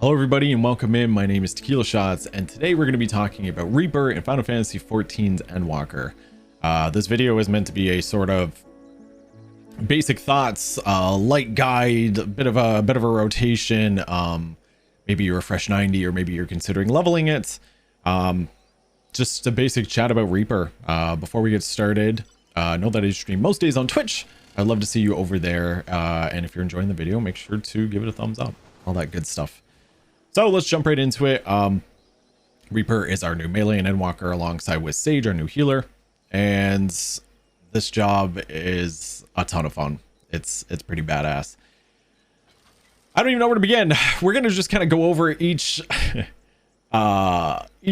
Hello everybody and welcome in. My name is Tequila Shots and today we're going to be talking about Reaper in Final Fantasy XIV's Endwalker. This video is meant to be a sort of basic thoughts, light guide, a bit of a rotation. Maybe you're a fresh 90 or maybe you're considering leveling it. Just a basic chat about Reaper. Before we get started, know that I stream most days on Twitch. I'd love to see you over there. And if you're enjoying the video, make sure to give it a thumbs up. All that good stuff. So let's jump right into it. Reaper is our new melee and Endwalker alongside with Sage, our new healer. And this job is a ton of fun. It's pretty badass. I don't even know where to begin. We're going to just kind of go over each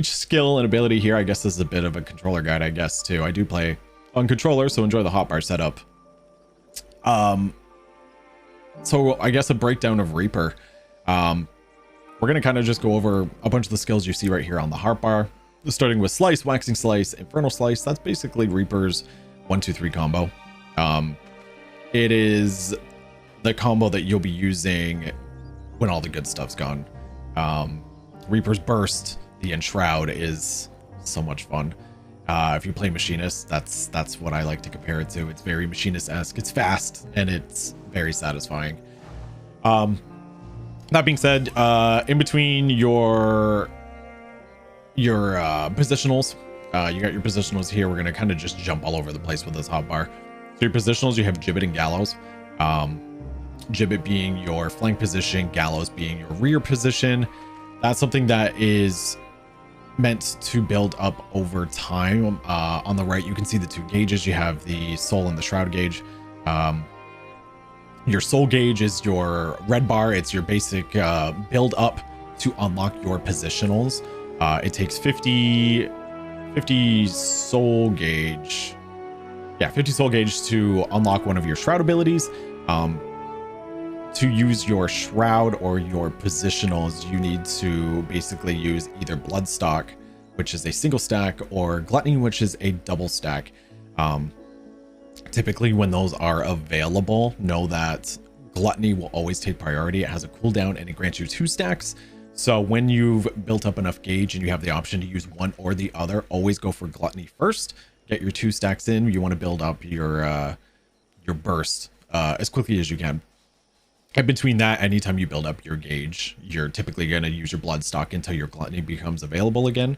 skill and ability here. I guess this is a bit of a controller guide, I guess, too. I do play on controller, so enjoy the hotbar setup. So I guess a breakdown of Reaper. We're going to kind of just go over a bunch of the skills you see right here on the hotbar, starting with Slice, Waxing Slice, Infernal Slice. That's basically Reaper's 1-2-3 combo. It is the combo that you'll be using when all the good stuff's gone. Reaper's Burst, the Shroud, is so much fun. If you play Machinist, that's what I like to compare it to. It's very Machinist-esque. It's fast and it's very satisfying. That being said, in between your positionals, you got your positionals here. We're going to kind of just jump all over the place with this hotbar. So your positionals, you have Gibbet and Gallows. Gibbet being your flank position, Gallows being your rear position. That's something that is meant to build up over time. On the right, you can see the two gauges. You have the Soul and the Shroud gauge. Your Soul gauge is your red bar. It's your basic build up to unlock your positionals. It takes 50 soul gauge. Yeah, 50 soul gauge to unlock one of your Shroud abilities. To use your Shroud or your positionals, you need to basically use either Bloodstock, which is a single stack, or Gluttony, which is a double stack. Typically when those are available, know that Gluttony will always take priority. It has a cooldown and it grants you 2 stacks. So when you've built up enough gauge and you have the option to use one or the other, always go for Gluttony first. Get your 2 stacks in. You want to build up your burst as quickly as you can. And between that, anytime you build up your gauge, you're typically going to use your Bloodstock until your Gluttony becomes available again.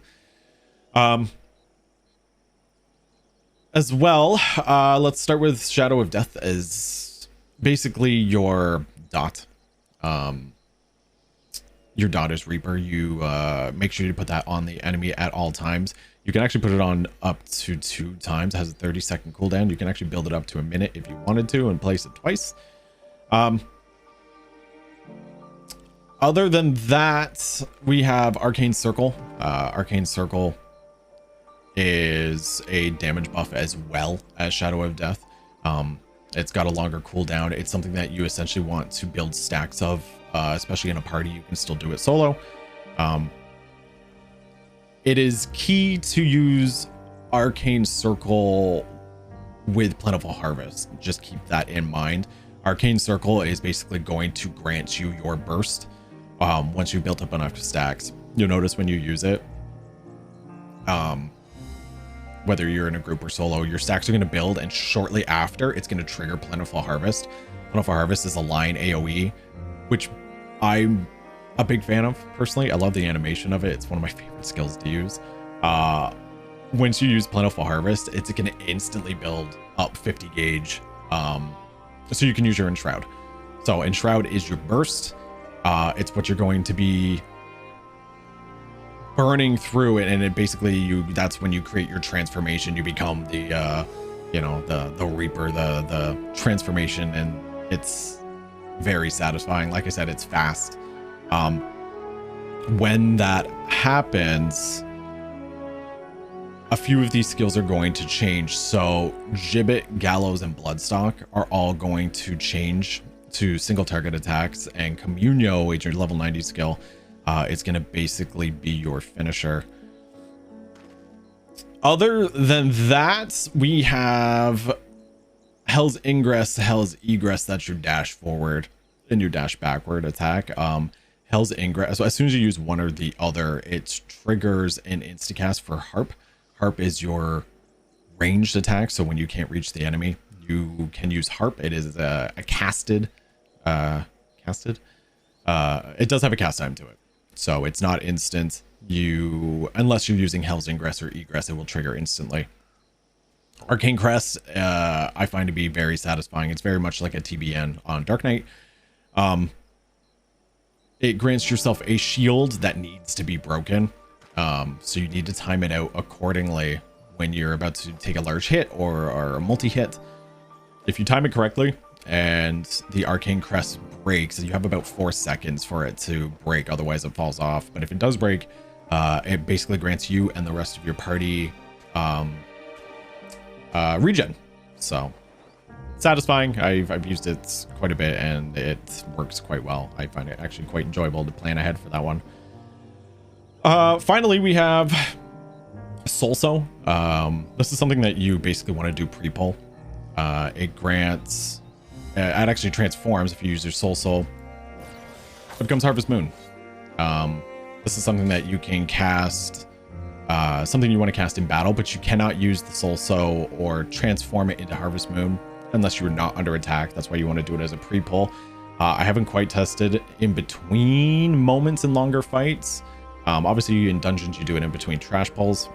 As well, let's start with Shadow of Death as basically your dot. Your dot is Reaper. You make sure you put that on the enemy at all times. You can actually put it on up to 2 times. It has a 30-second cooldown. You can actually build it up to a minute if you wanted to and place it twice. Other than that, we have Arcane Circle. Arcane Circle is a damage buff as well as Shadow of Death. It's got a longer cooldown. It's something that you essentially want to build stacks of, especially in a party. You can still do it solo. It is key to use Arcane Circle with Plentiful Harvest. Just keep that in mind. Arcane Circle is basically going to grant you your burst once you've built up enough stacks. You'll notice when you use it, whether you're in a group or solo, your stacks are going to build, and shortly after, it's going to trigger Plentiful Harvest. Plentiful Harvest is a line AoE, which I'm a big fan of personally. I love the animation of it. It's one of my favorite skills to use. Once you use Plentiful Harvest, it's going to instantly build up 50 gauge, so you can use your Enshroud. So Enshroud is your burst. It's what you're going to be burning through it, and it basically that's when you create your transformation. You become the the Reaper, the transformation, and it's very satisfying. Like I said, it's fast. When that happens, a few of these skills are going to change. So Gibbet, Gallows, and Bloodstock are all going to change to single target attacks, and Communio, which is your level 90 skill, it's going to basically be your finisher. Other than that, we have Hell's Ingress, Hell's Egress. That's your dash forward and your dash backward attack. Hell's Ingress. So as soon as you use one or the other, it triggers an instacast for Harp. Harp is your ranged attack. So when you can't reach the enemy, you can use Harp. It is a casted. It does have a cast time to it. So it's not instant. Unless you're using Hell's Ingress or Egress, it will trigger instantly. Arcane Crest, I find to be very satisfying. It's very much like a TBN on Dark Knight. It grants yourself a shield that needs to be broken. So you need to time it out accordingly when you're about to take a large hit or a multi-hit. If you time it correctly and the Arcane Crest breaks, you have about 4 seconds for it to break, otherwise it falls off. But if it does break, it basically grants you and the rest of your party regen. So satisfying. I've used it quite a bit and it works quite well. I find it actually quite enjoyable to plan ahead for that one. Finally, we have Solso. This is something that you basically want to do pre-pull. It grants, it actually transforms if you use your Solso. It becomes Harvest Moon. This is something that you can cast, something you want to cast in battle, but you cannot use the Solso or transform it into Harvest Moon unless you're not under attack. That's why you want to do it as a pre-pull. I haven't quite tested in between moments in longer fights. Obviously in dungeons you do it in between trash pulls,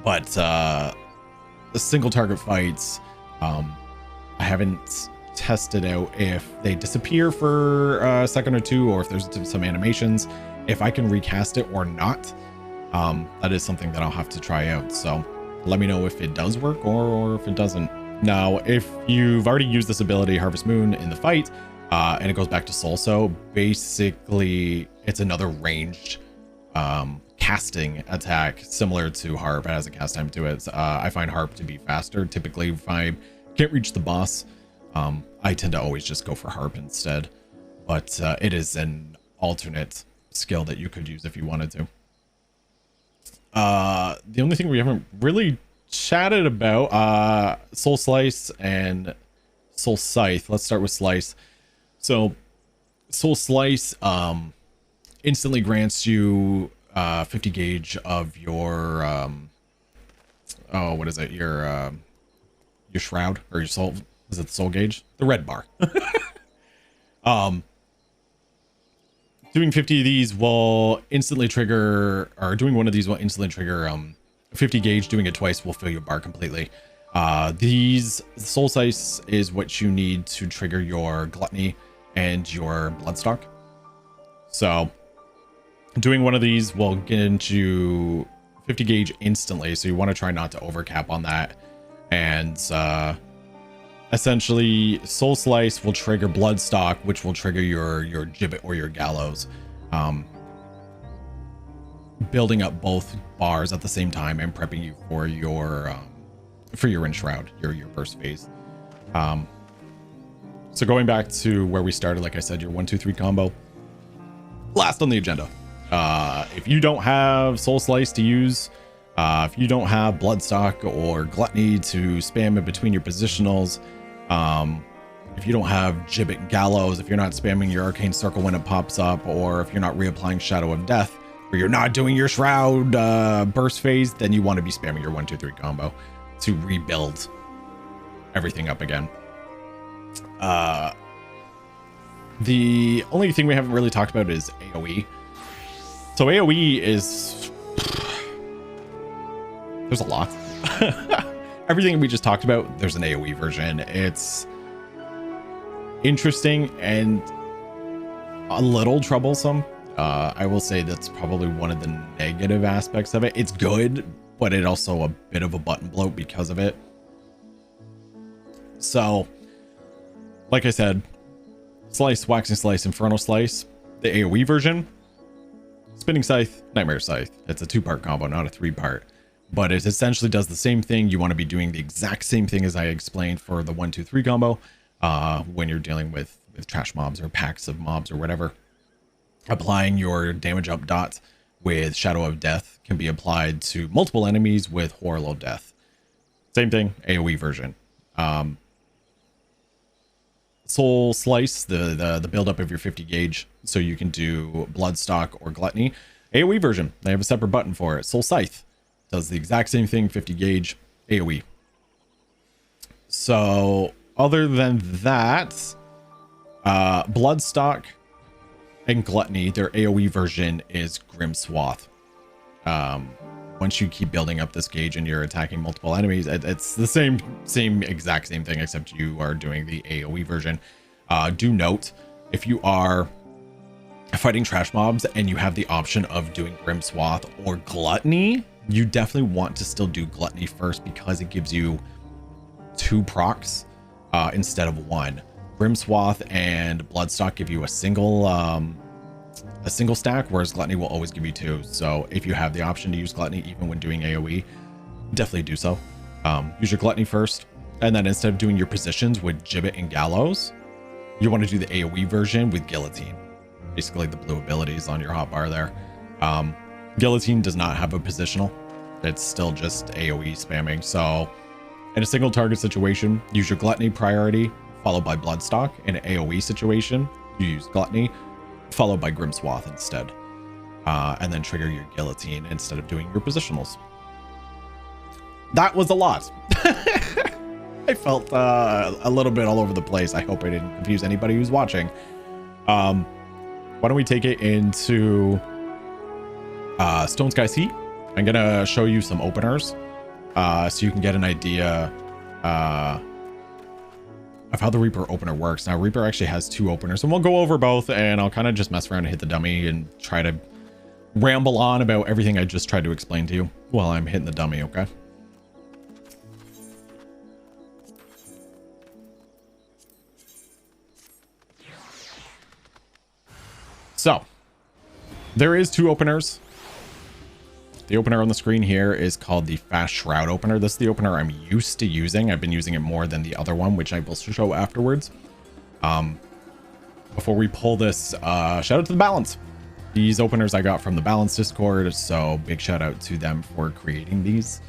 but the single target fights, I haven't tested out if they disappear for a second or two, or if there's some animations, if I can recast it or not. That is something that I'll have to try out. So let me know if it does work or if it doesn't. Now, if you've already used this ability, Harvest Moon, in the fight, and it goes back to Solso, basically it's another ranged casting attack similar to Harp. It has a cast time to it. I find Harp to be faster. Typically, if I can't reach the boss, I tend to always just go for Harp instead. But it is an alternate skill that you could use if you wanted to. The only thing we haven't really chatted about, Soul Slice and Soul Scythe. Let's start with Slice. So Soul Slice instantly grants you 50 gauge of your what is it, your shroud, or your soul, is it the soul gauge, the red bar. Doing 50 of these will instantly trigger, or doing one of these will instantly trigger 50 gauge. Doing it twice will fill your bar completely. These Soul Slice is what you need to trigger your Gluttony and your Bloodstock. So doing one of these will get you 50 gauge instantly, so you want to try not to overcap on that. And essentially Soul Slice will trigger Bloodstock, which will trigger your Gibbet or your Gallows, building up both bars at the same time and prepping you for your Shroud, your burst phase. So going back to where we started, like I said, your 1-2-3 combo, last on the agenda. If you don't have Soul Slice to use, if you don't have Bloodstock or Gluttony to spam in between your positionals, if you don't have Gibbet Gallows, if you're not spamming your Arcane Circle when it pops up, or if you're not reapplying Shadow of Death, or you're not doing your Shroud burst phase, then you want to be spamming your 1-2-3 combo to rebuild everything up again. The only thing we haven't really talked about is AoE. So AoE is, there's a lot. Everything we just talked about, there's an AoE version. It's interesting and a little troublesome. I will say that's probably one of the negative aspects of it. It's good, but it also a bit of a button bloat because of it. So, like I said, Slice, Waxing Slice, Infernal Slice, the AoE version, Spinning Scythe, Nightmare Scythe. It's a 2-part combo, not a 3-part. But it essentially does the same thing. You want to be doing the exact same thing as I explained for the 1-2-3 combo when you're dealing with trash mobs or packs of mobs or whatever. Applying your damage up dot with Shadow of Death can be applied to multiple enemies with Horror of Death. Same thing, AoE version. Soul Slice, the build up of your 50 gauge. So you can do Bloodstock or Gluttony. AoE version, they have a separate button for it. Soul Scythe does the exact same thing, 50 gauge AoE. So other than that, Bloodstock and Gluttony, their AoE version is Grim Swath. Once you keep building up this gauge and you're attacking multiple enemies, it's the same exact same thing, except you are doing the AoE version. Do note, if you are fighting trash mobs and you have the option of doing Grim Swath or Gluttony, you definitely want to still do Gluttony first, because it gives you 2 procs instead of 1. Grim Swath and Bloodstock give you a single stack, whereas Gluttony will always give you 2. So if you have the option to use Gluttony even when doing AoE, definitely do so. Use your Gluttony first, and then instead of doing your positions with Gibbet and Gallows, you want to do the AoE version with Guillotine. Basically the blue abilities on your hotbar there. Guillotine does not have a positional. It's still just AoE spamming. So in a single target situation, use your Gluttony priority, followed by Bloodstock. In an AoE situation, you use Gluttony, followed by Grim Swath instead. And then trigger your Guillotine instead of doing your positionals. That was a lot. I felt a little bit all over the place. I hope I didn't confuse anybody who's watching. Why don't we take it into Stone Sky Sea? I'm gonna show you some openers so you can get an idea of how the Reaper opener works. Now, Reaper actually has 2 openers, and we'll go over both, and I'll kind of just mess around and hit the dummy and try to ramble on about everything I just tried to explain to you while I'm hitting the dummy, okay? So, there is 2 openers. The opener on the screen here is called the Fast Shroud opener. This is the opener I'm used to using. I've been using it more than the other one, which I will show afterwards. Before we pull this, shout out to the Balance. These openers I got from the Balance Discord, so big shout out to them for creating these.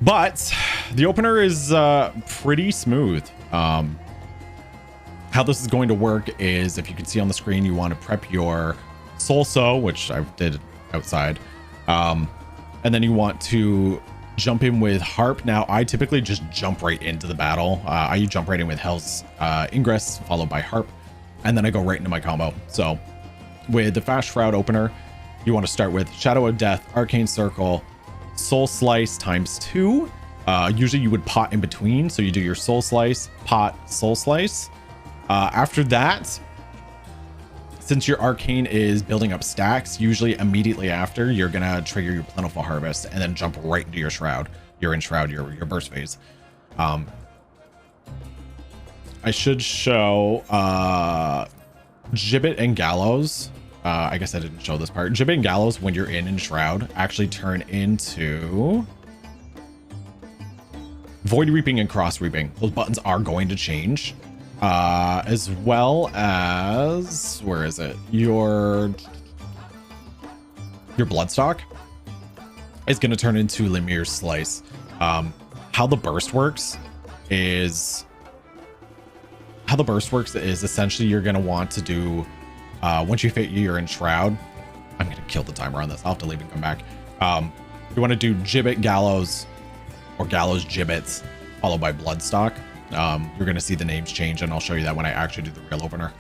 But the opener is pretty smooth. How this is going to work is, if you can see on the screen, you want to prep your Soul Sow, which I did outside, and then you want to jump in with Harp. Now, I typically just jump right into the battle. I jump right in with Hell's Ingress, followed by Harp, and then I go right into my combo. So with the Fast Shroud opener, you want to start with Shadow of Death, Arcane Circle, Soul Slice ×2. Usually you would pot in between, so you do your Soul Slice, pot, Soul Slice. After that, since your Arcane is building up stacks, usually immediately after, you're gonna trigger your Plentiful Harvest and then jump right into your Shroud. You're in Shroud, your burst phase. I should show Gibbet and Gallows. I guess I didn't show this part. Gibbet and Gallows, when you're in Shroud, actually turn into Void Reaping and Cross Reaping. Those buttons are going to change. As well as, where is it? Your Bloodstock is going to turn into Lemir's Slice. How the burst works is essentially you're going to want to do, once you're in Shroud, I'm going to kill the timer on this. I'll have to leave and come back. You want to do Gibbet Gallows or Gallows Gibbets, followed by Bloodstock. You're going to see the names change, and I'll show you that when I actually do the real opener.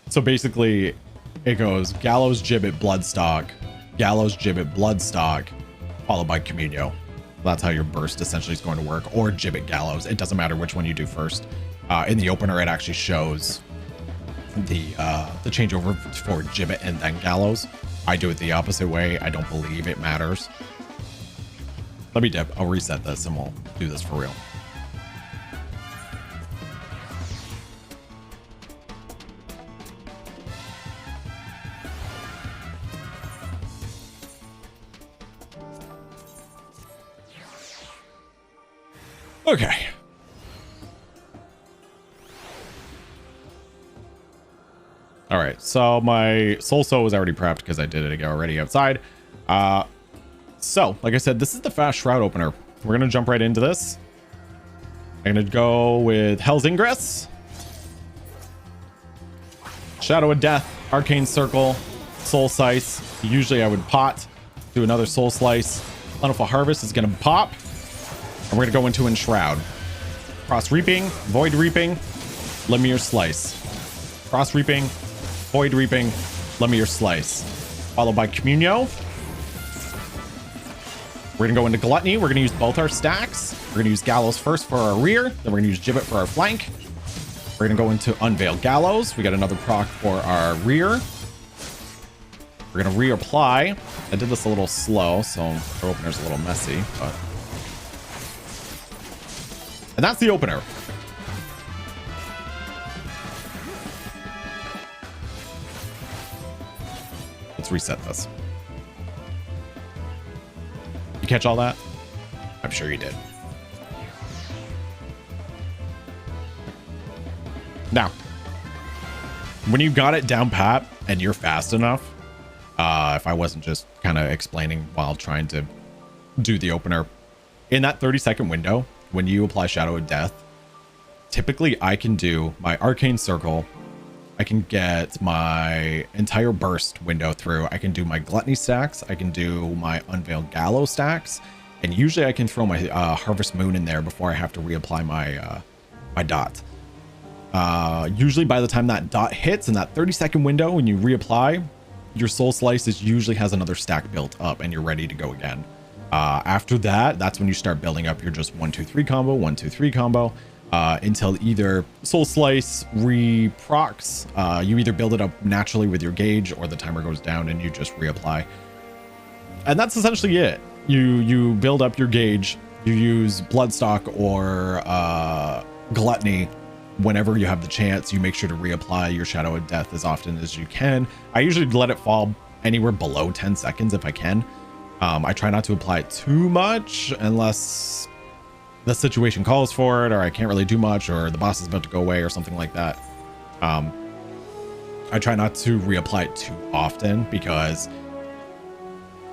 So basically, it goes Gallows, Gibbet, Bloodstock, Gallows, Gibbet, Bloodstock, followed by Communio. That's how your burst essentially is going to work, or Gibbet Gallows. It doesn't matter which one you do first. In the opener, it actually shows the changeover for Gibbet and then Gallows. I do it the opposite way. I don't believe it matters. Let me dip. I'll reset this and we'll do this for real. Okay. All right. So my Soul Soul was already prepped because I did it already outside. So, like I said, this is the Fast Shroud opener. We're going to jump right into this. I'm going to go with Hell's Ingress. Shadow of Death, Arcane Circle, Soul Slice. Usually I would pot, do another Soul Slice. Plentiful Harvest is going to pop. And we're going to go into Shroud. Cross Reaping, Void Reaping, Lemire Slice. Cross Reaping, Void Reaping, Lemire Slice. Followed by Communio. We're going to go into Gluttony. We're going to use both our stacks. We're going to use Gallows first for our rear. Then we're going to use Gibbet for our flank. We're going to go into Unveil Gallows. We got another proc for our rear. We're going to reapply. I did this a little slow, so our opener's a little messy, but... And that's the opener. Let's reset this. You catch all that? I'm sure you did. Now, when you got it down pat and you're fast enough, if I wasn't just kind of explaining while trying to do the opener, in that 30-second window, when you apply Shadow of Death, typically I can do my Arcane Circle, I can get my entire burst window through, I can do my Gluttony stacks, I can do my Unveiled Gallows stacks, and usually I can throw my Harvest Moon in there before I have to reapply my my dot. Usually by the time that dot hits in that 30-second window, when you reapply, your Soul Slice usually has another stack built up and you're ready to go again. After that, that's when you start building up your just 1-2-3 combo, 1-2-3 combo, until either Soul Slice re-procs, you either build it up naturally with your gauge or the timer goes down and you just reapply. And that's essentially it. You build up your gauge, you use Bloodstock or Gluttony. Whenever you have the chance, you make sure to reapply your Shadow of Death as often as you can. I usually let it fall anywhere below 10 seconds if I can. I try not to apply it too much unless the situation calls for it, or I can't really do much, or the boss is about to go away or something like that. I try not to reapply it too often because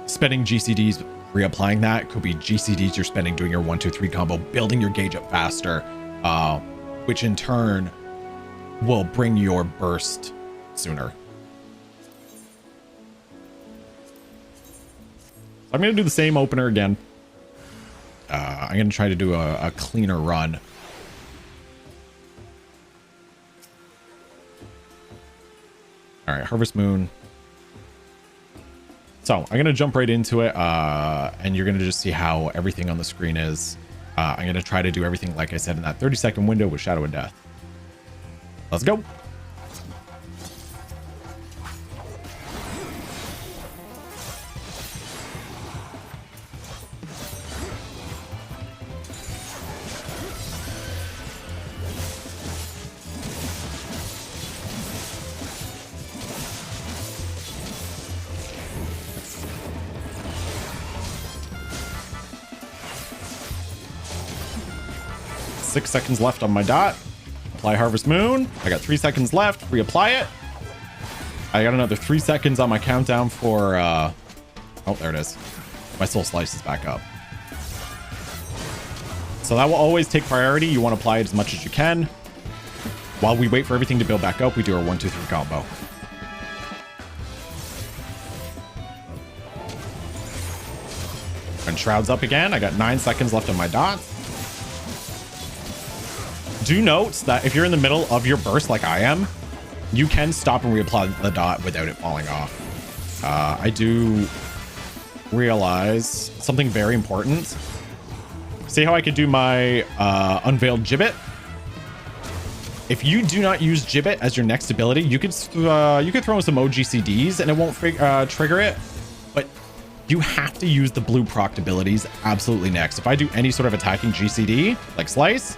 spending GCDs reapplying that could be GCDs you're spending doing your 1-2-3 combo, building your gauge up faster, which in turn will bring your burst sooner. I'm going to do the same opener again. I'm going to try to do a cleaner run. All right, Harvest Moon. So I'm going to jump right into it, and you're going to just see how everything on the screen is. I'm going to try to do everything, like I said, in that 30-second window with Shadow of Death. Let's go. Six seconds left on my dot. Apply Harvest Moon. I got 3 seconds left. Reapply it. I got another 3 seconds on my countdown for oh, there it is. My Soul Slice is back up. So that will always take priority. You want to apply it as much as you can. While we wait for everything to build back up, we do our 1-2-3 combo. And Shroud's up again. I got 9 seconds left on my dot. Do note that if you're in the middle of your burst like I am, you can stop and reapply the dot without it falling off. I do realize something very important. See how I could do my Unveiled Gibbet? If you do not use Gibbet as your next ability, you could throw in some OGCDs and it won't trigger it, but you have to use the blue proc abilities absolutely next. If I do any sort of attacking GCD, like Slice,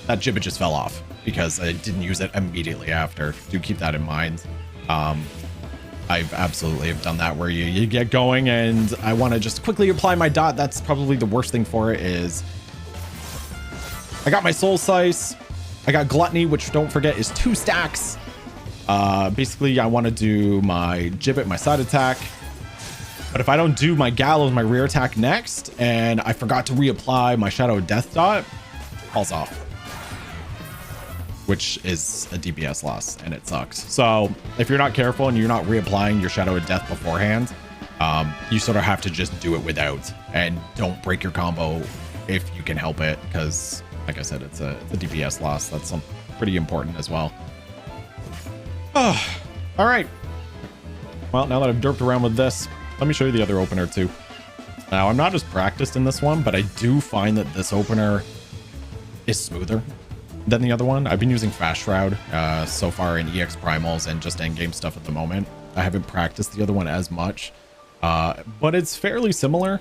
that Gibbet just fell off because I didn't use it immediately after. Do keep that in mind. I've absolutely have done that where you get going and I want to just quickly apply my dot. That's probably the worst thing for it is I got my Soul Slice. I got Gluttony, which don't forget is 2 stacks. Basically, I want to do my Gibbet, my side attack. But if I don't do my Gallows, my rear attack next, and I forgot to reapply my Shadow of Death dot, falls off. which is a DPS loss, and it sucks. So if you're not careful and you're not reapplying your Shadow of Death beforehand, you sort of have to just do it without, and don't break your combo if you can help it, because like I said, it's a DPS loss. That's pretty important as well. Oh, all right. Well, now that I've derped around with this, let me show you the other opener too. Now, I'm not as practiced in this one, but I do find that this opener is smoother than the other one. I've been using Fast Shroud so far in EX Primals and just endgame stuff at the moment. I haven't practiced the other one as much, but it's fairly similar.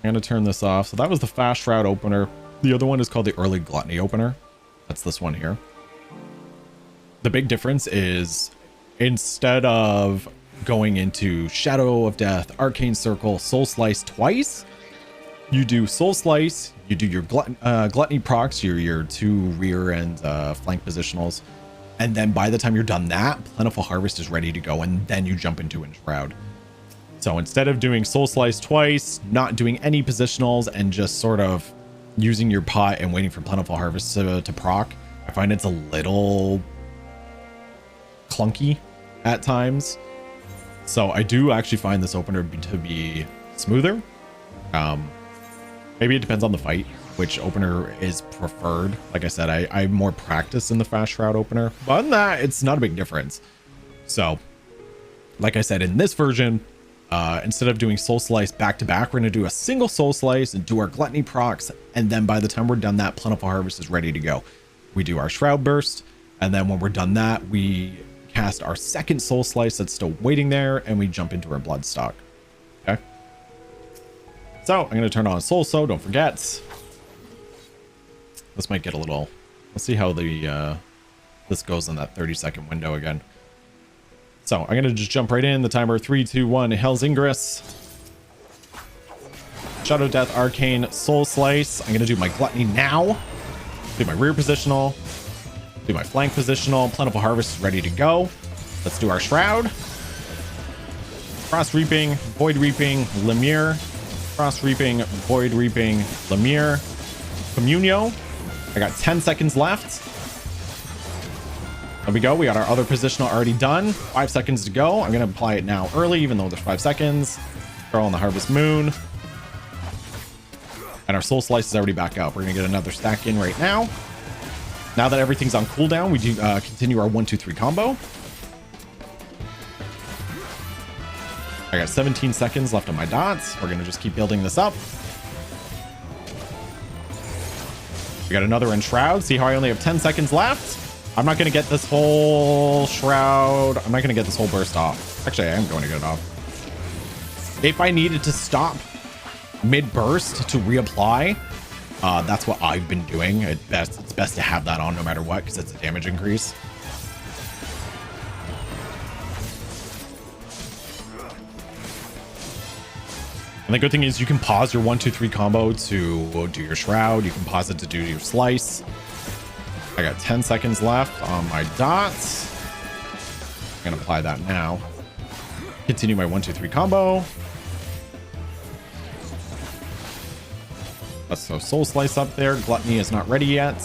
I'm going to turn this off. So that was the Fast Shroud opener. The other one is called the Early Gluttony opener. That's this one here. The big difference is instead of going into Shadow of Death, Arcane Circle, Soul Slice twice, you do Soul Slice, you do your Gluttony procs, your 2 rear and flank positionals, and then by the time you're done that, Plentiful Harvest is ready to go, and then you jump into Shroud. So instead of doing Soul Slice twice, not doing any positionals, and just sort of using your pot and waiting for Plentiful Harvest to proc, I find it's a little clunky at times. So I do actually find this opener to be smoother. Maybe it depends on the fight, which opener is preferred. Like I said, I'm more practiced in the Fast Shroud opener, but other than that, it's not a big difference. So like I said, in this version, instead of doing Soul Slice back to back, we're going to do a single Soul Slice and do our Gluttony procs, and then by the time we're done that, Plentiful Harvest is ready to go. We do our Shroud Burst, and then when we're done that, we cast our second Soul Slice that's still waiting there, and we jump into our Bloodstock. Okay, so I'm going to turn on Soul So, don't forget. This might get a little, let's see how the this goes in that 30-second window again. So I'm going to just jump right in. The timer, 3, 2, 1, Hell's Ingress, Shadow Death, Arcane, Soul Slice. I'm going to do my Gluttony now, do my rear positional, do my flank positional. Plentiful Harvest is ready to go. Let's do our Shroud. Frost Reaping, Void Reaping, Lemure. Frost Reaping, Void Reaping, Lemure. Communio. I got 10 seconds left. There we go. We got our other positional already done. 5 seconds to go. I'm going to apply it now early, even though there's 5 seconds. Girl on the Harvest Moon. And our Soul Slice is already back up. We're going to get another stack in right now. Now that everything's on cooldown, we do continue our 1, 2, 3 combo. I got 17 seconds left on my dots. We're going to just keep building this up. We got another in Shroud. See how I only have 10 seconds left? I'm not going to get this whole Shroud. I'm not going to get this whole burst off. Actually, I am going to get it off. If I needed to stop mid-burst to reapply, that's what I've been doing. It's best to have that on no matter what, because it's a damage increase. And the good thing is you can pause your 1, 2, 3 combo to do your Shroud. You can pause it to do your Slice. I got 10 seconds left on my dots. I'm going to apply that now. Continue my 1, 2, 3 combo. Let's throw Soul Slice up there. Gluttony is not ready yet.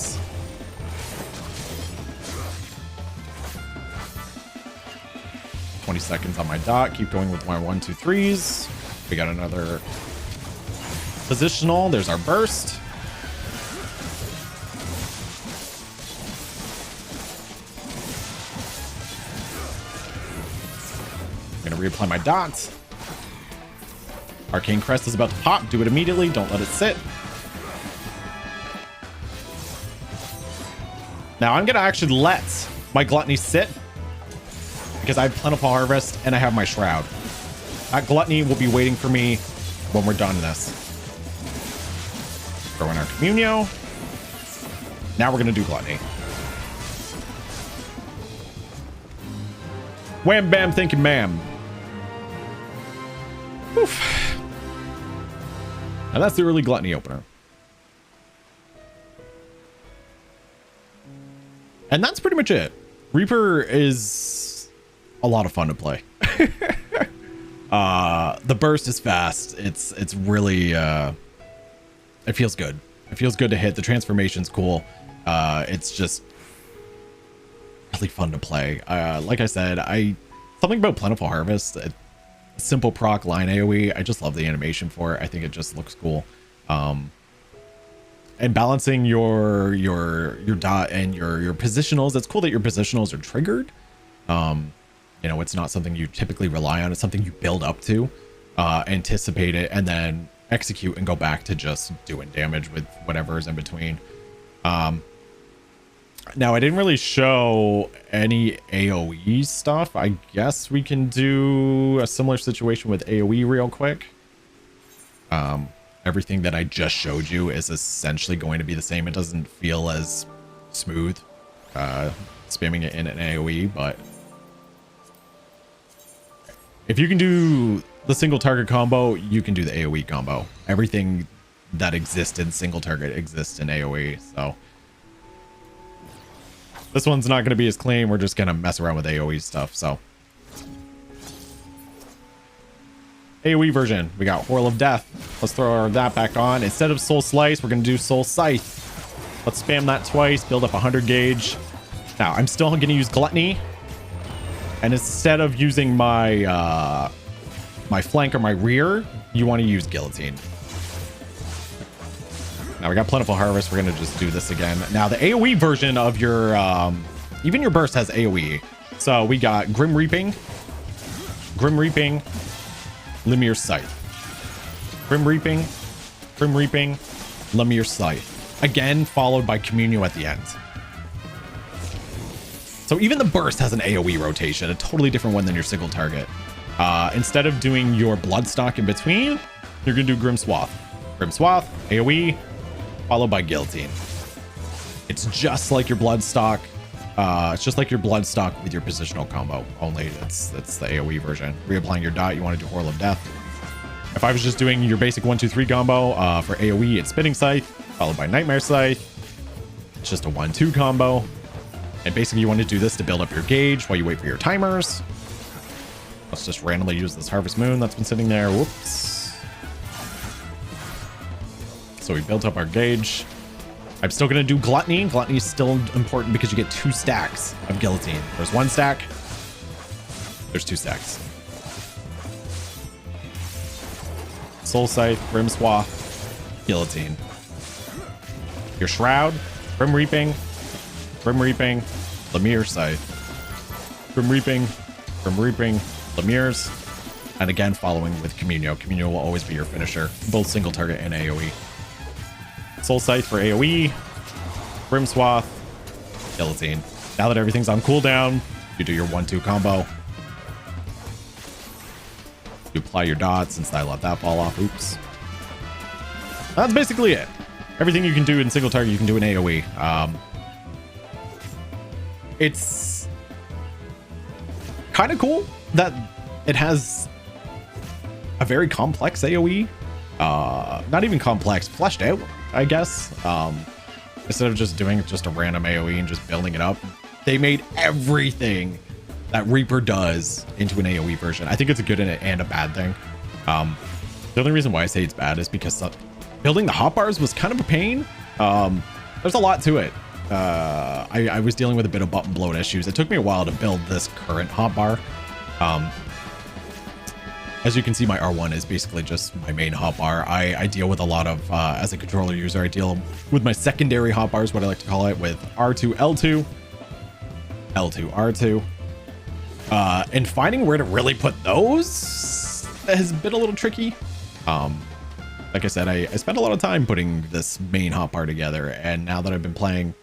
$20 seconds on my dot. Keep going with my 1, 2, 3s. We got another positional. There's our burst. I'm going to reapply my dots. Arcane Crest is about to pop. Do it immediately. Don't let it sit. Now I'm going to actually let my Gluttony sit because I have Plentiful Harvest and I have my Shroud. That Gluttony will be waiting for me when we're done this. Throw in our Communio. Now we're going to do Gluttony. Wham bam, thank you, ma'am. Oof. And that's the early Gluttony opener. And that's pretty much it. Reaper is a lot of fun to play. The burst is fast. It's really it feels good. It feels good to hit. The transformation's cool. It's just really fun to play. Like I said, something about Plentiful Harvest, a simple proc line AoE. I just love the animation for it. I think it just looks cool. And balancing your dot and your positionals. It's cool that your positionals are triggered. You know, it's not something you typically rely on. It's something you build up to, anticipate it, and then execute and go back to just doing damage with whatever is in between. Now, I didn't really show any AoE stuff. I guess we can do a similar situation with AoE real quick. Everything that I just showed you is essentially going to be the same. It doesn't feel as smooth, spamming it in an AoE, but if you can do the single target combo, you can do the AoE combo. Everything that exists in single target exists in AoE, so this one's not going to be as clean. We're just going to mess around with AoE stuff. So AoE version, we got Whirl of Death. Let's throw that back on. Instead of Soul Slice, we're going to do Soul Scythe. Let's spam that twice, build up 100 gauge. Now, I'm still going to use Gluttony. And instead of using my my flank or my rear, you want to use Guillotine. Now we got Plentiful Harvest. We're going to just do this again. Now, the AoE version of your, even your burst has AoE. So we got Grim Reaping, Lemir's Scythe. Grim Reaping, Lemir's Scythe. Again, followed by Communio at the end. So even the burst has an AoE rotation, a totally different one than your single target. Instead of doing your Bloodstock in between, you're going to do Grim Swath. Grim Swath, AoE, followed by Guillotine. It's just like your Bloodstock. It's just like your Bloodstock with your positional combo, only it's the AoE version. Reapplying your dot, you want to do Whirl of Death. If I was just doing your basic 1-2-3 combo for AoE, it's Spitting Scythe, followed by Nightmare Scythe. It's just a 1-2 combo. And basically you want to do this to build up your gauge while you wait for your timers. Let's just randomly use this Harvest Moon that's been sitting there. Whoops. So we built up our gauge. I'm still going to do Gluttony. Gluttony is still important because you get 2 stacks of Guillotine. There's 1 stack. There's 2 stacks. Soul Scythe, Grim Swath, Guillotine. Your Shroud, Grim Reaping, Lemir's Scythe. Grim Reaping, Lemir's. And again, following with Communio. Communio will always be your finisher, both single target and AoE. Soul Scythe for AoE, Grim Swath, Guillotine. Now that everything's on cooldown, you do your 1-2 combo. You apply your dots since I let that fall off. Oops. That's basically it. Everything you can do in single target, you can do in AoE. It's kind of cool that it has a very complex AoE. Not even complex, fleshed out, I guess. Instead of just doing just a random AoE and just building it up, they made everything that Reaper does into an AoE version. I think it's a good and a bad thing. The only reason why I say it's bad is because building the hotbars was kind of a pain. There's a lot to it. I was dealing with a bit of button bloat issues. It took me a while to build this current hotbar. As you can see, my R1 is basically just my main hotbar. I deal with a lot of, as a controller user, I deal with my secondary hotbars, what I like to call it, with R2, L2, L2, R2. And finding where to really put those has been a little tricky. Like I said, I spent a lot of time putting this main hotbar together, and now that I've been playing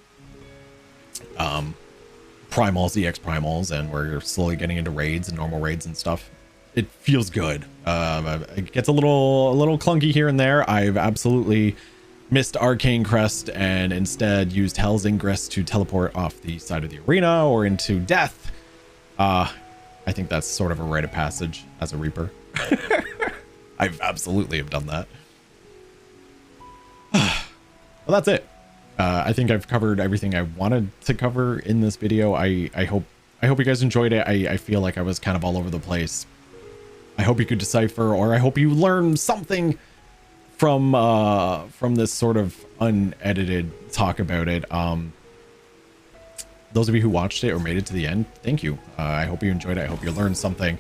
primals, EX primals, and we're slowly getting into raids and normal raids and stuff, it feels good. It gets a little clunky here and there. I've absolutely missed Arcane Crest and instead used Hell's Ingress to teleport off the side of the arena or into death. I think that's sort of a rite of passage as a Reaper. I've absolutely have done that. Well, that's it. I think I've covered everything I wanted to cover in this video. I hope you guys enjoyed it. I feel like I was kind of all over the place. I hope you could decipher, or I hope you learned something from this sort of unedited talk about it. Those of you who watched it or made it to the end, thank you. I hope you enjoyed it. I hope you learned something.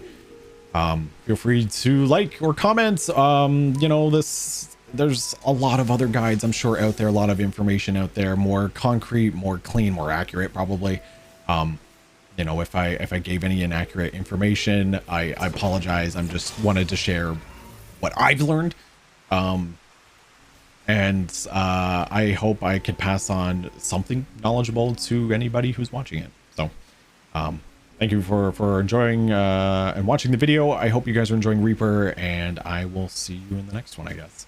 Feel free to like or comment. You know, there's a lot of other guides, I'm sure, out there, a lot of information out there, more concrete, more clean, more accurate, probably. You know, if I gave any inaccurate information, I apologize. I'm just wanted to share what I've learned. And I hope I could pass on something knowledgeable to anybody who's watching it. So thank you for enjoying and watching the video. I hope you guys are enjoying Reaper, and I will see you in the next one, I guess.